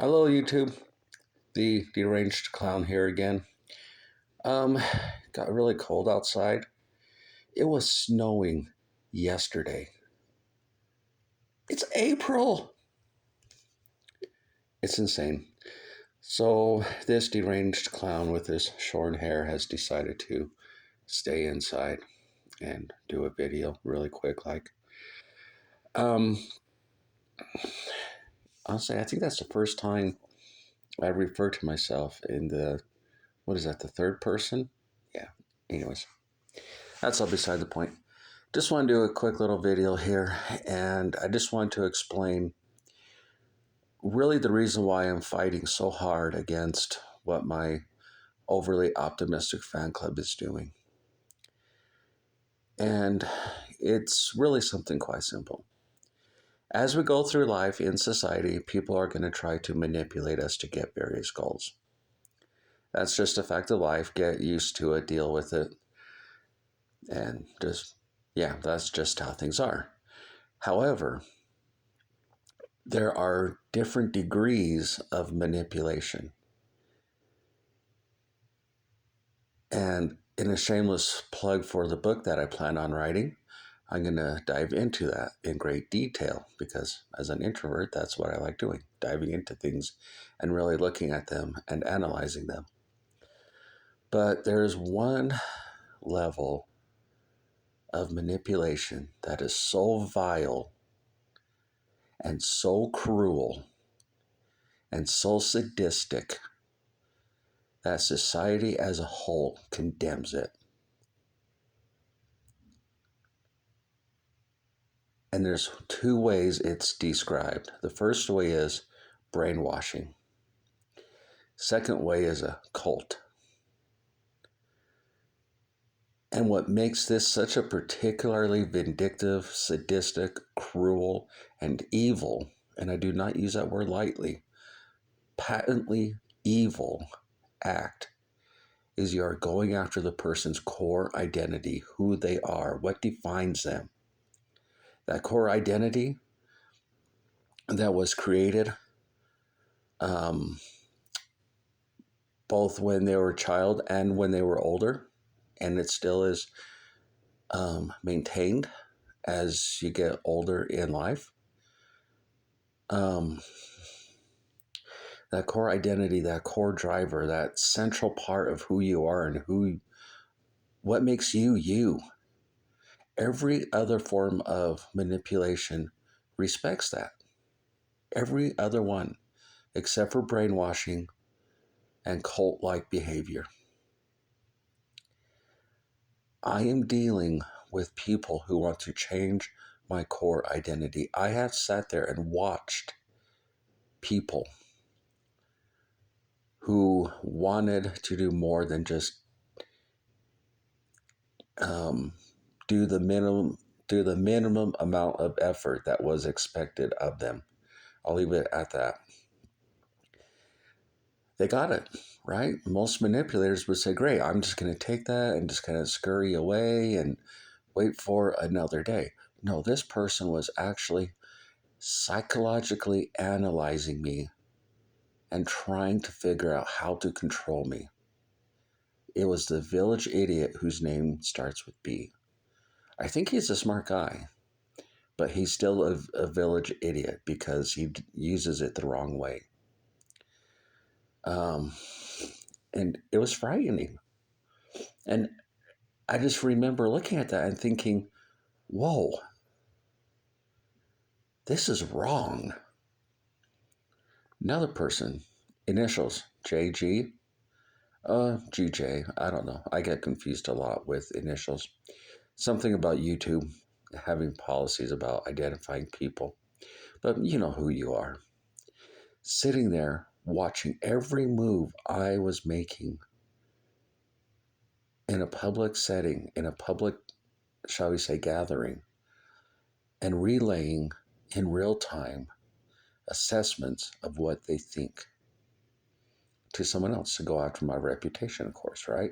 Hello, YouTube. The deranged clown here again. Um, got really cold outside. It was snowing yesterday. It's April. It's insane. So this deranged clown with his short hair has decided to stay inside and do a video really quick. Um, Honestly, I think that's the first time I refer to myself in what is that, the third person? Yeah. Anyways, that's all beside the point. Just want to do a quick little video here, and I just want to explain really the reason why I'm fighting so hard against what my overly optimistic fan club is doing. And it's really something quite simple. As we go through life in society, people are going to try to manipulate us to get various goals. That's just a fact of life. Get used to it, deal with it, and that's just how things are. However, there are different degrees of manipulation. And in a shameless plug for the book that I plan on writing, I'm going to dive into that in great detail because as an introvert, that's what I like doing, diving into things and really looking at them and analyzing them. But there's one level of manipulation that is so vile and so cruel and so sadistic that society as a whole condemns it. And there's two ways it's described. The first way is brainwashing. Second way is a cult. And what makes this such a particularly vindictive, sadistic, cruel, and evil, and I do not use that word lightly, patently evil act is you are going after the person's core identity, who they are, what defines them. That core identity that was created both when they were a child and when they were older, and it still is maintained as you get older in life. That core identity, that core driver, that central part of who you are and what makes you you. Every other form of manipulation respects that. Every other one, except for brainwashing and cult-like behavior. I am dealing with people who want to change my core identity. I have sat there and watched people who wanted to do more than just do the minimum amount of effort that was expected of them. I'll leave it at that. They got it, right? Most manipulators would say, great, I'm just going to take that and just kind of scurry away and wait for another day. No, this person was actually psychologically analyzing me and trying to figure out how to control me. It was the village idiot whose name starts with B. I think he's a smart guy, but he's still a village idiot because he uses it the wrong way. And it was frightening. And I just remember looking at that and thinking, whoa, this is wrong. Another person, initials, JG, GJ, I don't know. I get confused a lot with initials. Something about YouTube having policies about identifying people. But you know who you are. Sitting there watching every move I was making in a public setting, in a public, shall we say, gathering, and relaying in real time assessments of what they think to someone else to go after my reputation, of course, right?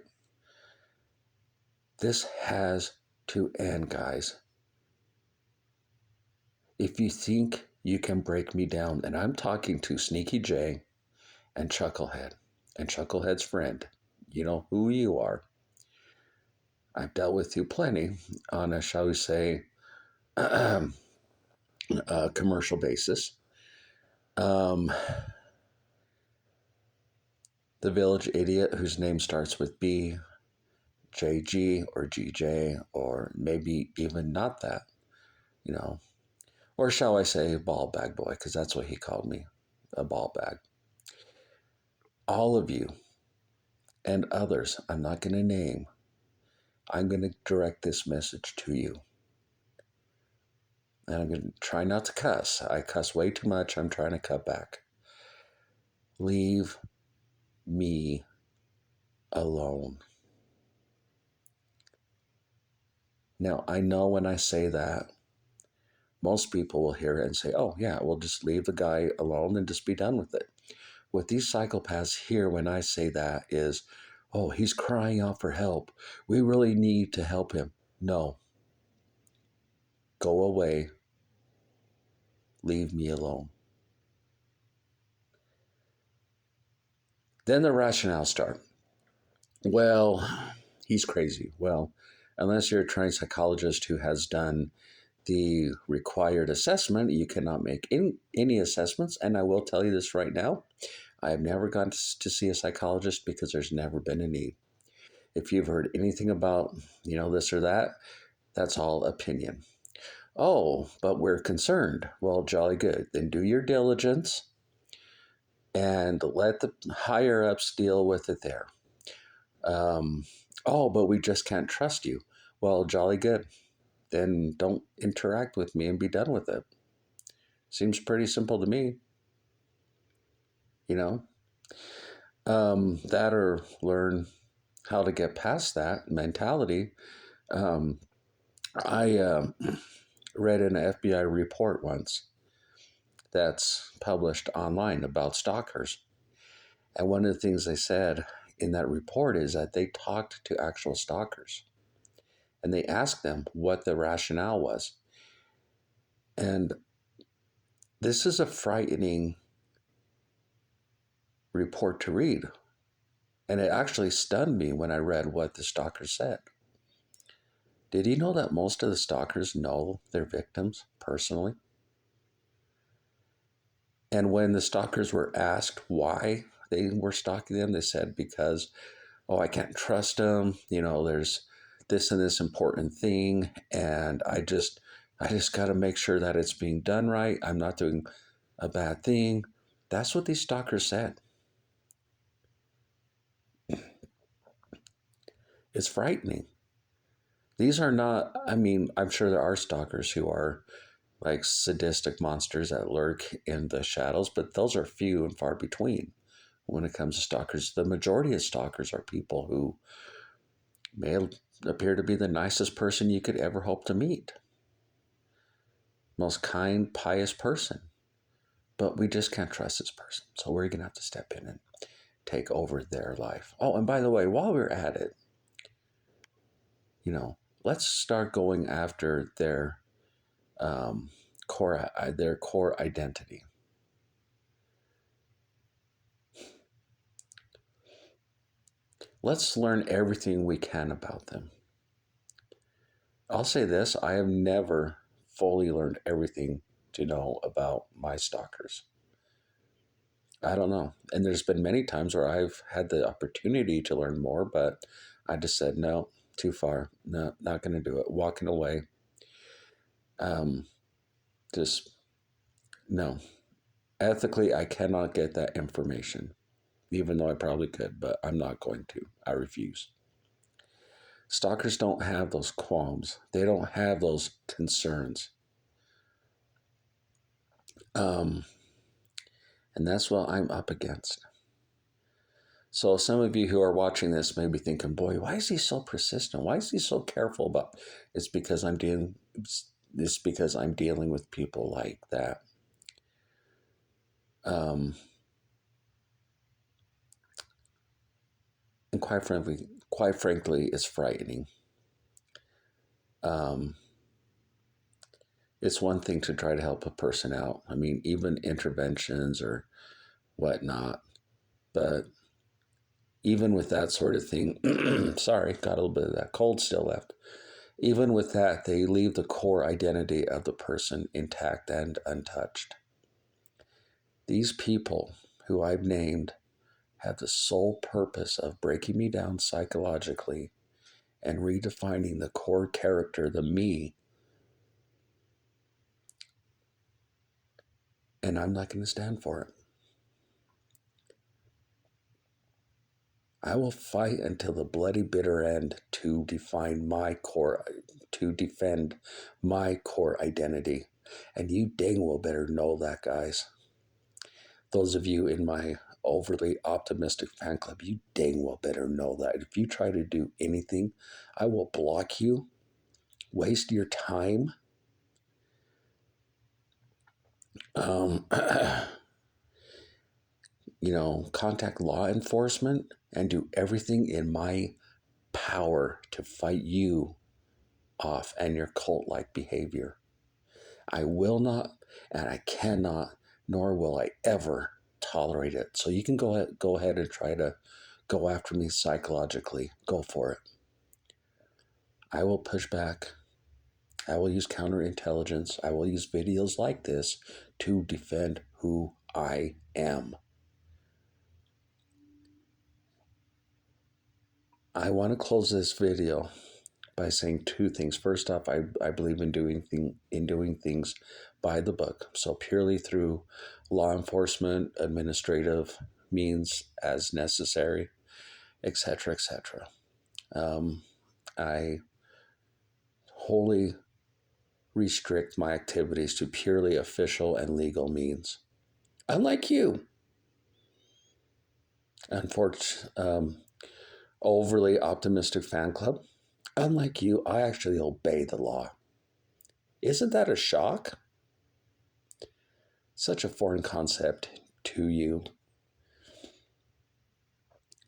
This has to end, guys. If you think you can break me down. And I'm talking to Sneaky J and Chucklehead and Chucklehead's friend. You know who you are. I've dealt with you plenty on a, shall we say, commercial basis. Um, the village idiot whose name starts with B, JG or GJ, or maybe even not that, you know. Or shall I say ball bag boy, because that's what he called me, a ball bag. All of you and others I'm not going to name, I'm going to direct this message to you. And I'm going to try not to cuss. I cuss way too much. I'm trying to cut back. Leave me alone. Now, I know when I say that, most people will hear it and say, oh, yeah, we'll just leave the guy alone and just be done with it. What these psychopaths hear when I say that is, oh, he's crying out for help. We really need to help him. No. Go away. Leave me alone. Then the rationale start. Well, he's crazy. Well, unless you're a trained psychologist who has done the required assessment, you cannot make any assessments. And I will tell you this right now. I have never gone to see a psychologist because there's never been a need. If you've heard anything about, this or that, that's all opinion. Oh, but we're concerned. Well, jolly good. Then do your diligence and let the higher ups deal with it there. Oh, but we just can't trust you. Well, jolly good. Then don't interact with me and be done with it. Seems pretty simple to me, you know? That or learn how to get past that mentality. I read an FBI report once that's published online about stalkers. And one of the things they said in that report is that they talked to actual stalkers and they asked them what the rationale was. And this is a frightening report to read. And it actually stunned me when I read what the stalkers said. Did you know that most of the stalkers know their victims personally? And when the stalkers were asked why they were stalking them, they said, because, oh, I can't trust them. There's this and this important thing. And I just got to make sure that it's being done right. I'm not doing a bad thing. That's what these stalkers said. It's frightening. These are not, I'm sure there are stalkers who are like sadistic monsters that lurk in the shadows, but those are few and far between when it comes to stalkers. The majority of stalkers are people who may appear to be the nicest person you could ever hope to meet. Most kind, pious person. But we just can't trust this person. So we're going to have to step in and take over their life. Oh, and by the way, while we're at it, let's start going after their core identity. Let's learn everything we can about them. I'll say this, I have never fully learned everything to know about my stalkers. I don't know. And there's been many times where I've had the opportunity to learn more, but I just said, no, too far. No, not going to do it. Walking away. Just, no. Ethically, I cannot get that information, even though I probably could, but I'm not going to. I refuse. Stalkers don't have those qualms. They don't have those concerns. And that's what I'm up against. So some of you who are watching this may be thinking, boy, why is he so persistent? Why is he so careful about it? It's because I'm dealing with people like that. And quite frankly, it's frightening. it's one thing to try to help a person out. I mean, even interventions or whatnot. But even with that sort of thing, sorry, got a little bit of that cold still left. Even with that, they leave the core identity of the person intact and untouched. These people who I've named have the sole purpose of breaking me down psychologically and redefining the core character, the me. And I'm not going to stand for it. I will fight until the bloody bitter end to defend my core identity. And you dang well better know that, guys. Those of you in my overly optimistic fan club, you dang well better know that. If you try to do anything, I will block you, waste your time, contact law enforcement and do everything in my power to fight you off and your cult-like behavior. I will not, and I cannot, nor will I ever tolerate it. So you can go ahead and try to go after me psychologically. Go for it. I will push back. I will use counterintelligence. I will use videos like this to defend who I am. I want to close this video by saying two things. First off, I believe in doing things by the book. So purely through law enforcement, administrative means as necessary, etc., etc. I wholly restrict my activities to purely official and legal means. Unlike you, unfortunately, overly optimistic fan club, unlike you, I actually obey the law. Isn't that a shock? Such a foreign concept to you.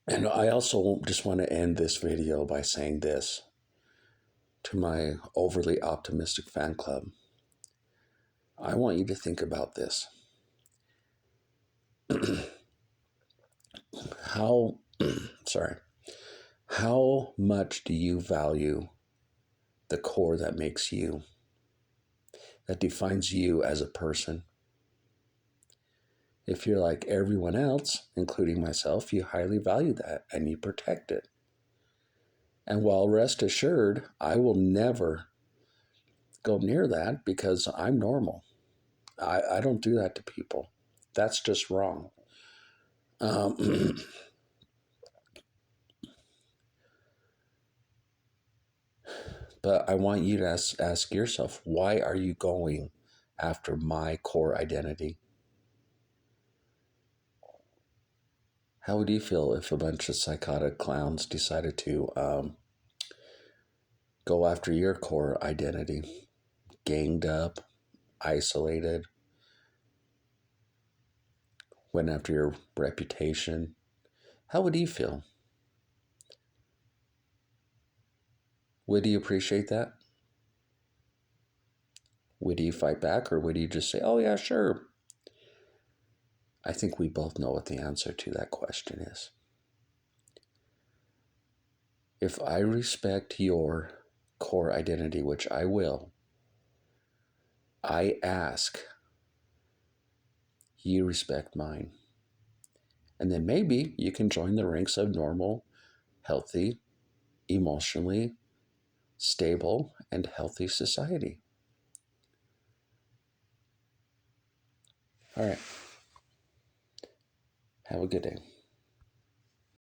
And I also just want to end this video by saying this to my overly optimistic fan club. I want you to think about this. How much do you value the core that makes you, that defines you as a person? If you're like everyone else, including myself, you highly value that and you protect it. And while rest assured, I will never go near that because I'm normal. I don't do that to people. That's just wrong. But I want you to ask yourself, why are you going after my core identity? How would you feel if a bunch of psychotic clowns decided to go after your core identity, ganged up, isolated, went after your reputation? How would you feel? Would you appreciate that? Would you fight back, or would you just say, oh yeah, sure? I think we both know what the answer to that question is. If I respect your core identity, which I will, I ask you respect mine. And then maybe you can join the ranks of normal, healthy, emotionally stable, and healthy society. All right. Have a good day.